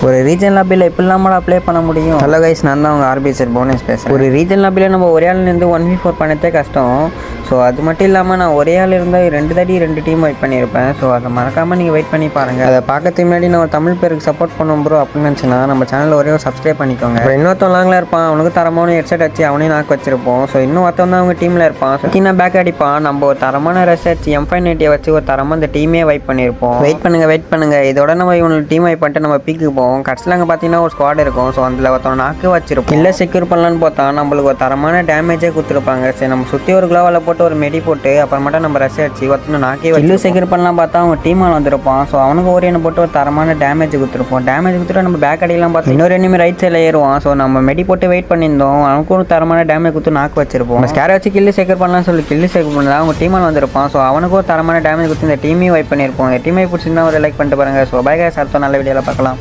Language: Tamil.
ஒரு ரீஜன் லாபியில் எப்படிலாமடா ப்ளே பண்ண முடியும்? ஹலோ கைஸ், நான் தான் அவங்க ஆர்பிஎஸ்ஆர் போனஸ் பேசுகிறேன். ஒரு ரீஜன் லாபியில் நம்ம ஒரே ஆள்லேருந்து 1v4 பண்ணதே கஷ்டம். ஸோ அது மட்டும் இல்லாமல் நான் ஒரே ஆள் இருந்தால் 2 டீம் வெயிட் பண்ணியிருப்பேன். ஸோ அதை மறக்காமல் நீங்கள் வெயிட் பண்ணி பாருங்கள். அதை பார்க்கறதுக்கு முன்னாடி நான் ஒரு தமிழ் பேருக்கு சப்போர்ட் பண்ணும் ப்ரோ அப்படின்னு நினச்சினா நம்ம சேனலில் ஒரே ஒரு சப்ஸ்கிரைப் பண்ணிக்கோங்க. அப்புறம் இன்னொருத்தன் லாங்கில் இருப்பான், அவனுக்கு தரமான ஹெட்செட் வச்சு அவனையும் நாக்கு வச்சிருப்போம். ஸோ இன்னும் ஒருத்தவன் தான் அவங்க டீமில் இருப்பான். ஸோ கீழே பேக் அடிப்பான். நம்ம ஒரு தரமான ரெசர்ச் M590 வச்சு ஒரு தரமாக இந்த டீமே வைப் பண்ணியிருப்போம். வெயிட் பண்ணுங்க. இதோட நம்ம இவங்களுக்கு டீம் வைப் பண்ணிட்டு நம்ம பீக்கு போவோம். கடைசியில் அங்கே பார்த்தீங்கன்னா ஒரு ஸ்குவாட் இருக்கும். ஸோ அதில் ஒருத்தவன் நாக்கு வச்சிருப்போம். இல்லை செக்யூர் பண்ணலான்னு பார்த்தா நம்மளுக்கு ஒரு தரமான டேமேஜே கொடுத்துருப்பாங்க. சரி, நம்ம சுற்றி ஒரு குளோவில் போட்டு ஒரு மெடி போட்டு அப்புறமேட்டா நம்ம ரஷ் அடிச்சு ஒருத்தனை நாக்கே இல்லை செக்யூர் பண்ணலாம் பார்த்தா அவன் டீமால் வந்திருப்பான். ஸோ அவனுக்கு ஒரு என்ன போட்டு ஒரு தரமான டேமேஜ் கொடுத்துருப்போம். டேமேஜ் கொடுத்துட்டு நம்ம பேக் அடிக்கலாம் பார்த்தா இன்னொரு எனிமே ரைட் சைடில் ஏறுவான். ஸோ நம்ம மெடி போட்டு வெயிட் பண்ணியிருந்தோம். அவனுக்கு ஒரு தரமான டேமேஜ் கொடுத்து நாக்கு வச்சிருப்போம். நம்ம ஸ்கேரை வச்சு கில்லு செக்யூர் பண்ணலாம் சொல்லி கில்லு செக்யூர் பண்ணலாம். அவங்க டீமால் வந்திருப்பான். ஸோ அவனுக்கு ஒரு தரமான டேமேஜ் கொடுத்து இந்த டீமே வைப் பண்ணியிருப்போம். இந்த டீமை பிடிச்சிருந்தா ஒரு லைக் பண்ணிட்டு பாருங்க. ஸோ பை கைஸ், அடுத்த நல்ல வீடியோவில் பார்க்கலாம்.